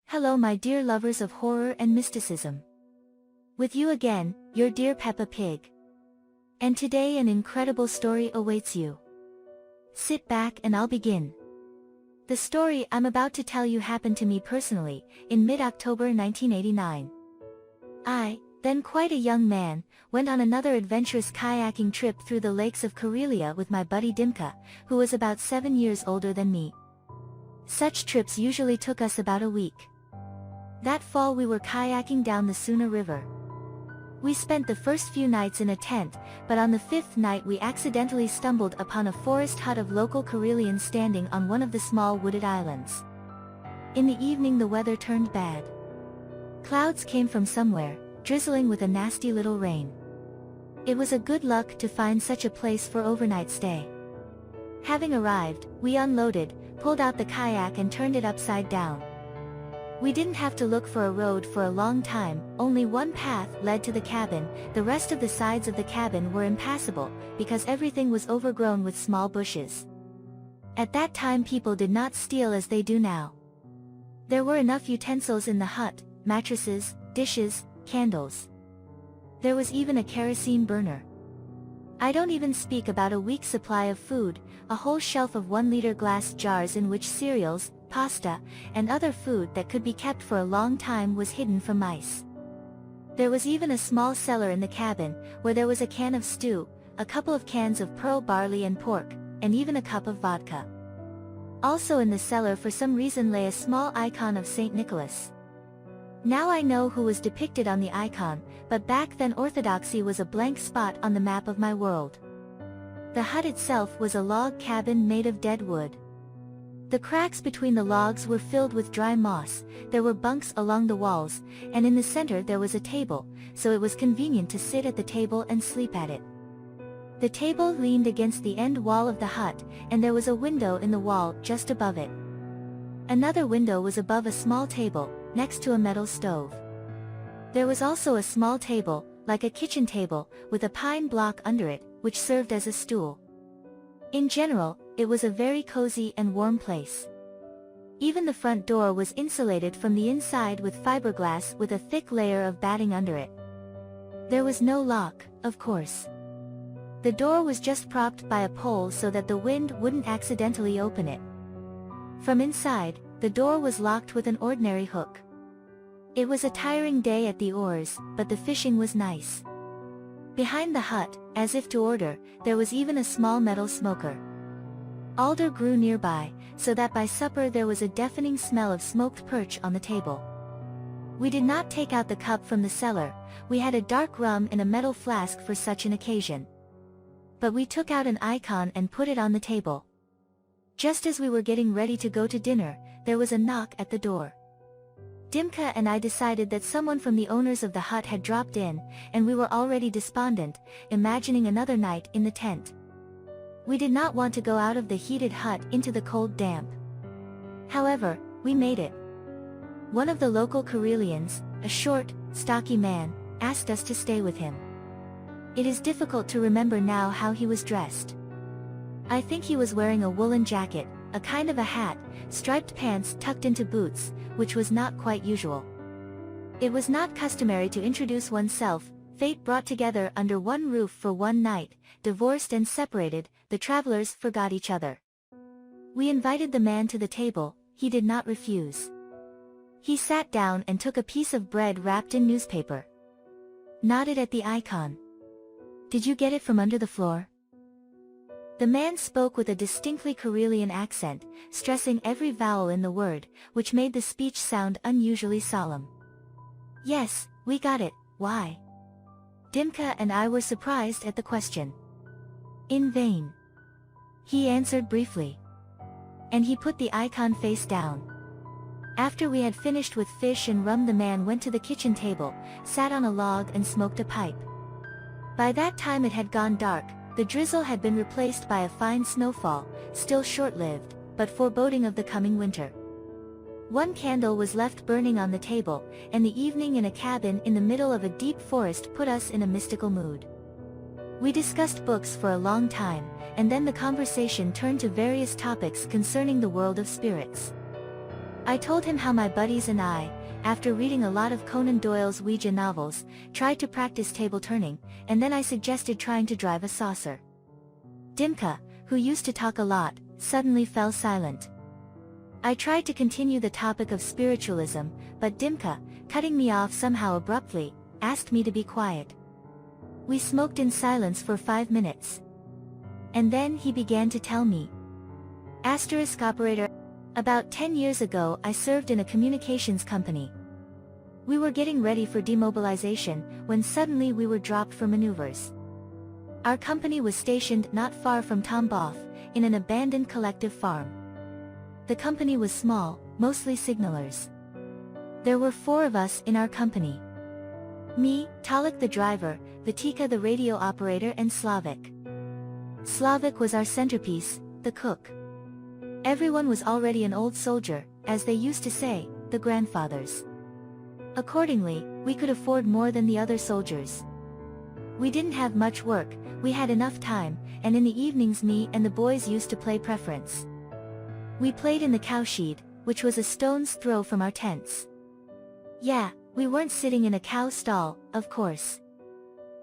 Hello my dear lovers of horror and mysticism. With you again, your dear Peppa Pig. And today an incredible story awaits you. Sit back and I'll begin. The story I'm about to tell you happened to me personally, in mid-October 1989. I, then quite a young man, went on another adventurous kayaking trip through the lakes of Karelia with my buddy Dimka, who was about 7 years older than me. Such trips usually took us about a week. That fall we were kayaking down the Suna River. We spent the first few nights in a tent, but on the fifth night we accidentally stumbled upon a forest hut of local Karelians standing on one of the small wooded islands. In the evening the weather turned bad. Clouds came from somewhere, drizzling with a nasty little rain. It was a good luck to find such a place for overnight stay. Having arrived, we unloaded, pulled out the kayak and turned it upside down. We didn't have to look for a road for a long time, only one path led to the cabin, the rest of the sides of the cabin were impassable, because everything was overgrown with small bushes. At that time people did not steal as they do now. There were enough utensils in the hut, mattresses, dishes, candles. There was even a kerosene burner. I don't even speak about a week's supply of food, a whole shelf of 1-liter glass jars in which cereals, pasta, and other food that could be kept for a long time was hidden from mice. There was even a small cellar in the cabin, where there was a can of stew, a couple of cans of pearl barley and pork, and even a cup of vodka. Also in the cellar for some reason lay a small icon of St. Nicholas. Now I know who was depicted on the icon, but back then orthodoxy was a blank spot on the map of my world. The hut itself was a log cabin made of dead wood. The cracks between the logs were filled with dry moss, there were bunks along the walls, and in the center there was a table, so it was convenient to sit at the table and sleep at it. The table leaned against the end wall of the hut, and there was a window in the wall just above it. Another window was above a small table, next to a metal stove. There was also a small table, like a kitchen table, with a pine block under it, which served as a stool. In general, it was a very cozy and warm place. Even the front door was insulated from the inside with fiberglass with a thick layer of batting under it. There was no lock, of course. The door was just propped by a pole so that the wind wouldn't accidentally open it. From inside, the door was locked with an ordinary hook. It was a tiring day at the oars, but the fishing was nice. Behind the hut, as if to order, there was even a small metal smoker. Alder grew nearby, so that by supper there was a deafening smell of smoked perch on the table. We did not take out the cup from the cellar, we had a dark rum in a metal flask for such an occasion. But we took out an icon and put it on the table. Just as we were getting ready to go to dinner, there was a knock at the door. Dimka and I decided that someone from the owners of the hut had dropped in, and we were already despondent, imagining another night in the tent. We did not want to go out of the heated hut into the cold damp. However, we made it. One of the local Karelians, a short, stocky man, asked us to stay with him. It is difficult to remember now how he was dressed. I think he was wearing a woolen jacket, a kind of a hat, striped pants tucked into boots, which was not quite usual. It was not customary to introduce oneself. Fate brought together under one roof for one night, divorced and separated, the travelers forgot each other. We invited the man to the table, he did not refuse. He sat down and took a piece of bread wrapped in newspaper. Nodded at the icon. "Did you get it from under the floor?" The man spoke with a distinctly Karelian accent, stressing every vowel in the word, which made the speech sound unusually solemn. "Yes, we got it, why?" Dimka and I were surprised at the question. "In vain," he answered briefly. And he put the icon face down. After we had finished with fish and rum the man went to the kitchen table, sat on a log and smoked a pipe. By that time it had gone dark. The drizzle had been replaced by a fine snowfall, still short-lived, but foreboding of the coming winter. One candle was left burning on the table, and the evening in a cabin in the middle of a deep forest put us in a mystical mood. We discussed books for a long time, and then the conversation turned to various topics concerning the world of spirits. I told him how my buddies and I, after reading a lot of Conan Doyle's Ouija novels, tried to practice table turning, and then I suggested trying to drive a saucer. Dimka, who used to talk a lot, suddenly fell silent. I tried to continue the topic of spiritualism, but Dimka, cutting me off somehow abruptly, asked me to be quiet. We smoked in silence for 5 minutes. And then he began to tell me. Operator. About 10 years ago I served in a communications company. We were getting ready for demobilization, when suddenly we were dropped for maneuvers. Our company was stationed not far from Tambov, in an abandoned collective farm. The company was small, mostly signalers. There were 4 of us in our company. Me, Talik the driver, Vitika the radio operator and Slavik. Slavik was our centerpiece, the cook. Everyone was already an old soldier, as they used to say, the grandfathers. Accordingly, we could afford more than the other soldiers. We didn't have much work, we had enough time, and in the evenings me and the boys used to play preference. We played in the cowshed, which was a stone's throw from our tents. Yeah, we weren't sitting in a cow stall, of course.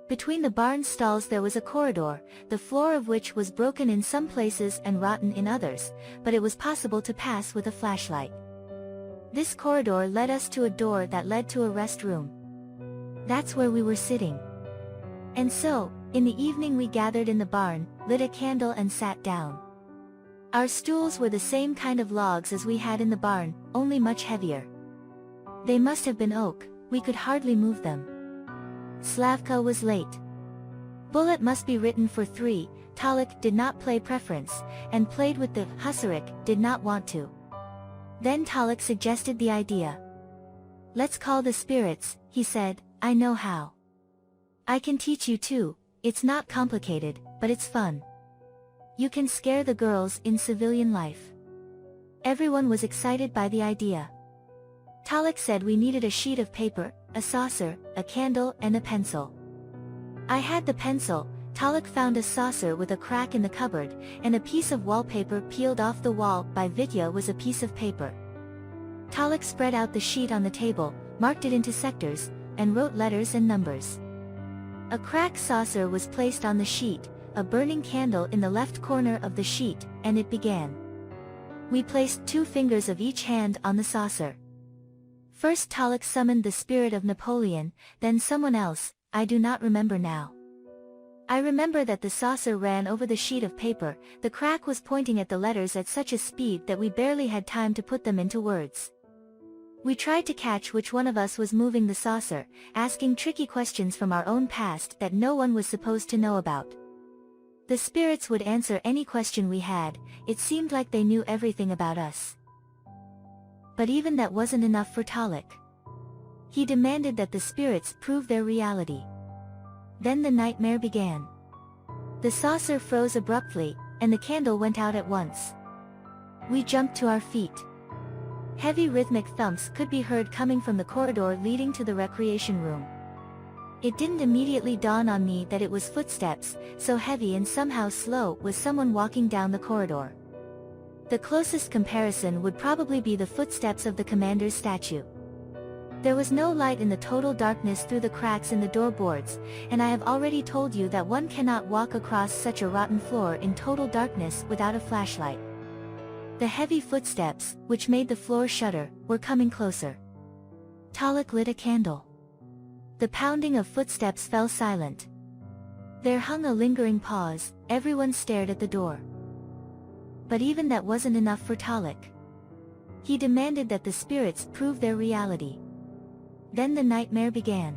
Between the barn stalls there was a corridor, the floor of which was broken in some places and rotten in others, but it was possible to pass with a flashlight. This corridor led us to a door that led to a rest room. That's where we were sitting. And so, in the evening we gathered in the barn, lit a candle and sat down. Our stools were the same kind of logs as we had in the barn, only much heavier. They must have been oak, we could hardly move them. Slavka was late. Bullet must be written for 3, Talik did not play preference, and played with the Husarik, did not want to. Then Talik suggested the idea. Let's call the spirits, he said, I know how. I can teach you too, it's not complicated, but it's fun. You can scare the girls in civilian life. Everyone was excited by the idea. Talik said we needed a sheet of paper, a saucer, a candle and a pencil. I had the pencil, Talik found a saucer with a crack in the cupboard, and a piece of wallpaper peeled off the wall by Vitya was a piece of paper. Talik spread out the sheet on the table, marked it into sectors, and wrote letters and numbers. A cracked saucer was placed on the sheet, a burning candle in the left corner of the sheet, and it began. We placed 2 fingers of each hand on the saucer. First Talik summoned the spirit of Napoleon, then someone else, I do not remember now. I remember that the saucer ran over the sheet of paper, the crack was pointing at the letters at such a speed that we barely had time to put them into words. We tried to catch which one of us was moving the saucer, asking tricky questions from our own past that no one was supposed to know about. The spirits would answer any question we had, it seemed like they knew everything about us. But even that wasn't enough for Talik. He demanded that the spirits prove their reality. Then the nightmare began. The saucer froze abruptly, and the candle went out at once. We jumped to our feet. Heavy rhythmic thumps could be heard coming from the corridor leading to the recreation room. It didn't immediately dawn on me that it was footsteps, so heavy and somehow slow was someone walking down the corridor. The closest comparison would probably be the footsteps of the commander's statue. There was no light in the total darkness through the cracks in the doorboards, and I have already told you that one cannot walk across such a rotten floor in total darkness without a flashlight. The heavy footsteps, which made the floor shudder, were coming closer. Talik lit a candle. The pounding of footsteps fell silent. There hung a lingering pause, everyone stared at the door. But even that wasn't enough for Talik. He demanded that the spirits prove their reality. Then the nightmare began.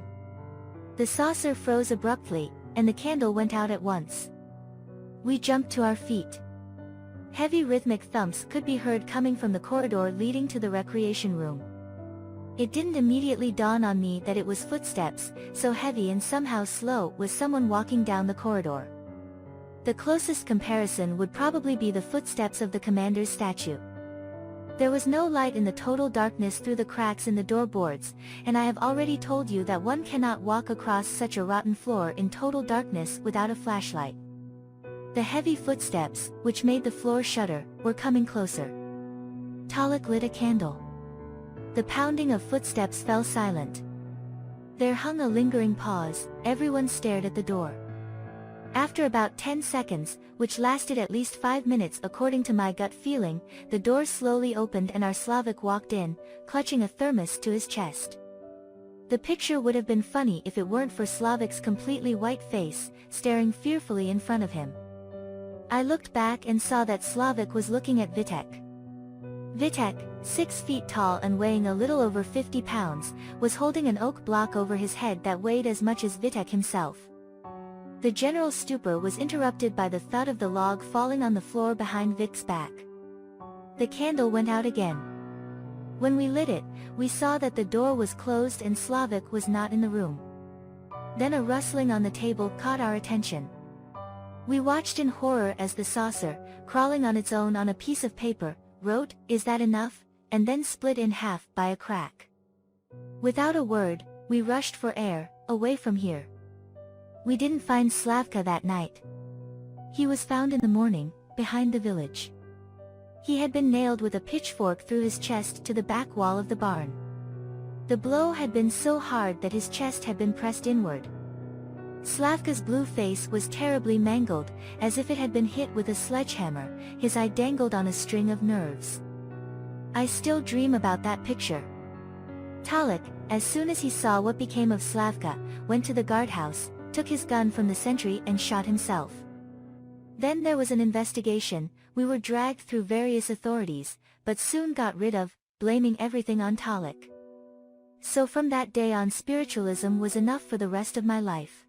The saucer froze abruptly, and the candle went out at once. We jumped to our feet. Heavy rhythmic thumps could be heard coming from the corridor leading to the recreation room. It didn't immediately dawn on me that it was footsteps, so heavy and somehow slow was someone walking down the corridor. The closest comparison would probably be the footsteps of the commander's statue. There was no light in the total darkness through the cracks in the doorboards, and I have already told you that one cannot walk across such a rotten floor in total darkness without a flashlight. The heavy footsteps, which made the floor shudder, were coming closer. Talik lit a candle. The pounding of footsteps fell silent. There hung a lingering pause, everyone stared at the door. After about 10 seconds, which lasted at least 5 minutes according to my gut feeling, the door slowly opened and our Slavic walked in, clutching a thermos to his chest. The picture would have been funny if it weren't for Slavic's completely white face, staring fearfully in front of him. I looked back and saw that Slavic was looking at Vitek. Vitek, 6 feet tall and weighing a little over 50 pounds, was holding an oak block over his head that weighed as much as Vitek himself. The general stupor was interrupted by the thud of the log falling on the floor behind Vic's back. The candle went out again. When we lit it, we saw that the door was closed and Slavic was not in the room. Then a rustling on the table caught our attention. We watched in horror as the saucer, crawling on its own on a piece of paper, wrote, "Is that enough?" and then split in half by a crack. Without a word, we rushed for air, away from here. We didn't find Slavka that night. He was found in the morning, behind the village. He had been nailed with a pitchfork through his chest to the back wall of the barn. The blow had been so hard that his chest had been pressed inward. Slavka's blue face was terribly mangled, as if it had been hit with a sledgehammer, his eye dangled on a string of nerves. I still dream about that picture. Talik, as soon as he saw what became of Slavka, went to the guardhouse, took his gun from the sentry and shot himself. Then there was an investigation, we were dragged through various authorities, but soon got rid of, blaming everything on Talik. So from that day on spiritualism was enough for the rest of my life.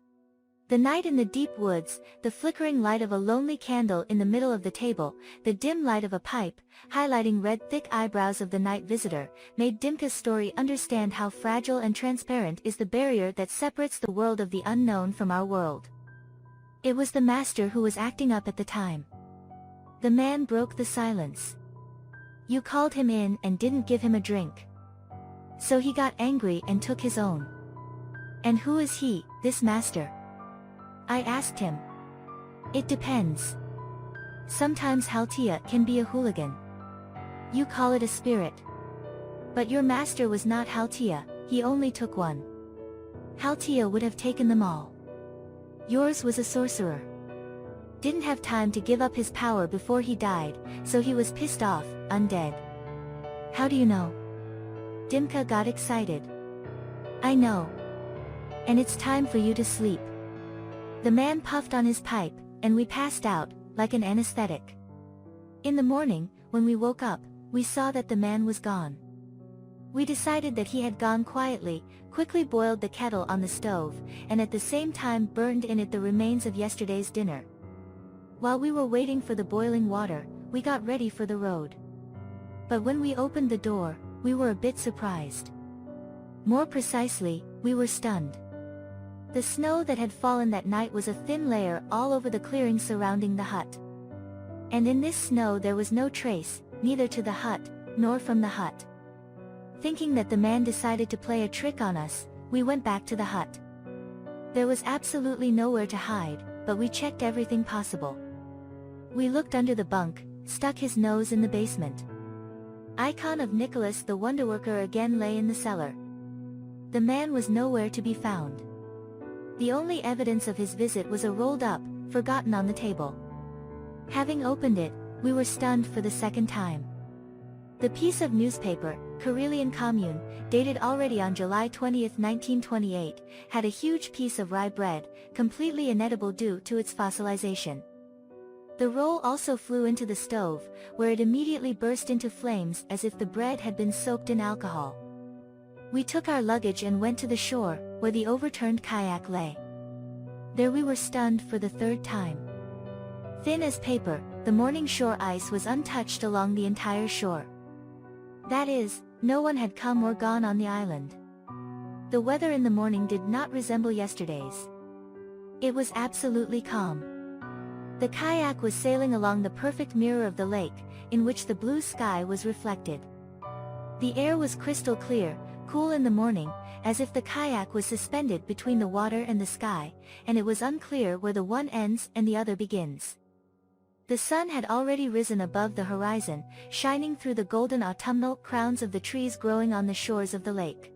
The night in the deep woods, the flickering light of a lonely candle in the middle of the table, the dim light of a pipe, highlighting red thick eyebrows of the night visitor, made Dimka's story understand how fragile and transparent is the barrier that separates the world of the unknown from our world. It was the master who was acting up at the time. The man broke the silence. You called him in and didn't give him a drink. So he got angry and took his own. And who is he, this master? I asked him. It depends. Sometimes Haltia can be a hooligan. You call it a spirit. But your master was not Haltia, he only took one. Haltia would have taken them all. Yours was a sorcerer. Didn't have time to give up his power before he died, so he was pissed off, undead. How do you know? Dimka got excited. I know. And it's time for you to sleep. The man puffed on his pipe, and we passed out, like an anesthetic. In the morning, when we woke up, we saw that the man was gone. We decided that he had gone quietly, quickly boiled the kettle on the stove, and at the same time burned in it the remains of yesterday's dinner. While we were waiting for the boiling water, we got ready for the road. But when we opened the door, we were a bit surprised. More precisely, we were stunned. The snow that had fallen that night was a thin layer all over the clearing surrounding the hut. And in this snow there was no trace, neither to the hut, nor from the hut. Thinking that the man decided to play a trick on us, we went back to the hut. There was absolutely nowhere to hide, but we checked everything possible. We looked under the bunk, stuck his nose in the basement. Icon of Nicholas the Wonderworker again lay in the cellar. The man was nowhere to be found. The only evidence of his visit was a rolled up, forgotten on the table. Having opened it, we were stunned for the second time. The piece of newspaper, Karelian Commune, dated already on July 20, 1928, had a huge piece of rye bread, completely inedible due to its fossilization. The roll also flew into the stove, where it immediately burst into flames as if the bread had been soaked in alcohol. We took our luggage and went to the shore, where the overturned kayak lay. There we were stunned for the third time. Thin as paper, the morning shore ice was untouched along the entire shore. That is, no one had come or gone on the island. The weather in the morning did not resemble yesterday's. It was absolutely calm. The kayak was sailing along the perfect mirror of the lake, in which the blue sky was reflected. The air was crystal clear, cool in the morning, as if the kayak was suspended between the water and the sky, and it was unclear where the one ends and the other begins. The sun had already risen above the horizon, shining through the golden autumnal crowns of the trees growing on the shores of the lake.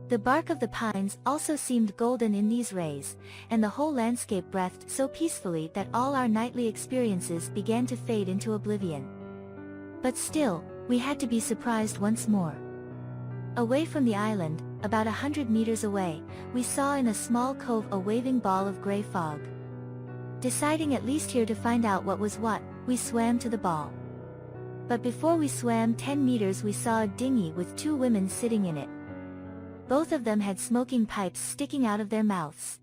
The bark of the pines also seemed golden in these rays, and the whole landscape breathed so peacefully that all our nightly experiences began to fade into oblivion. But still, we had to be surprised once more. Away from the island, about 100 meters away, we saw in a small cove a waving ball of gray fog. Deciding at least here to find out what was what, we swam to the ball. But before we swam 10 meters we saw a dinghy with 2 women sitting in it. Both of them had smoking pipes sticking out of their mouths.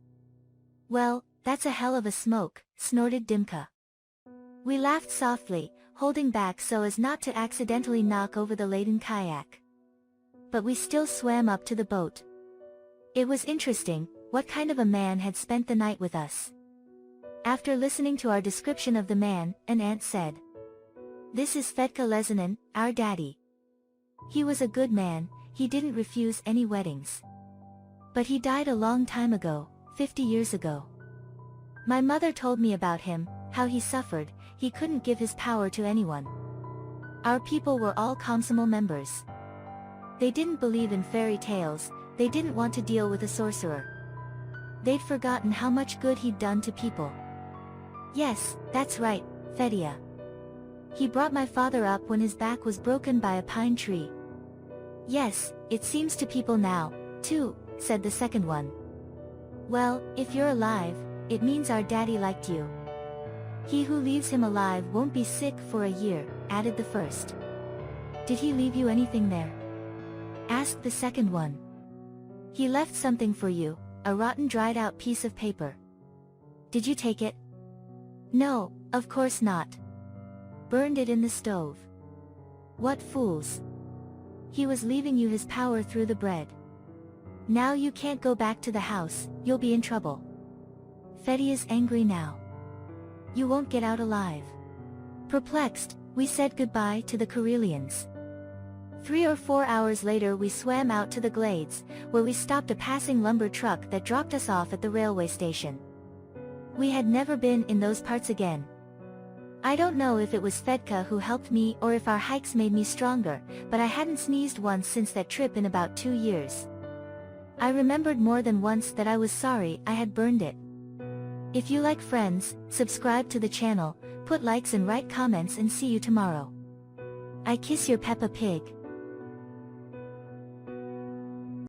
"Well, that's a hell of a smoke," snorted Dimka. We laughed softly, holding back so as not to accidentally knock over the laden kayak. But we still swam up to the boat. It was interesting, what kind of a man had spent the night with us. After listening to our description of the man, an aunt said, "This is Fedka Lezanin, our daddy. He was a good man, he didn't refuse any weddings. But he died a long time ago, 50 years ago. My mother told me about him, how he suffered, he couldn't give his power to anyone. Our people were all Komsomol members. They didn't believe in fairy tales, they didn't want to deal with a sorcerer. They'd forgotten how much good he'd done to people." "Yes, that's right, Fedia. He brought my father up when his back was broken by a pine tree." "Yes, it seems to people now, too," said the second one. "Well, if you're alive, it means our daddy liked you. He who leaves him alive won't be sick for a year," added the first. "Did he leave you anything there?" asked the second one. "He left something for you, a rotten dried out piece of paper. Did you take it?" "No, of course not. Burned it in the stove." "What fools. He was leaving you his power through the bread. Now you can't go back to the house, you'll be in trouble. Fedi is angry now. You won't get out alive." Perplexed, we said goodbye to the Karelians. 3 or 4 hours later we swam out to the glades, where we stopped a passing lumber truck that dropped us off at the railway station. We had never been in those parts again. I don't know if it was Fedka who helped me or if our hikes made me stronger, but I hadn't sneezed once since that trip in about 2 years. I remembered more than once that I was sorry I had burned it. If you like Friends, subscribe to the channel, put likes and write comments, and see you tomorrow. I kiss your Peppa Pig.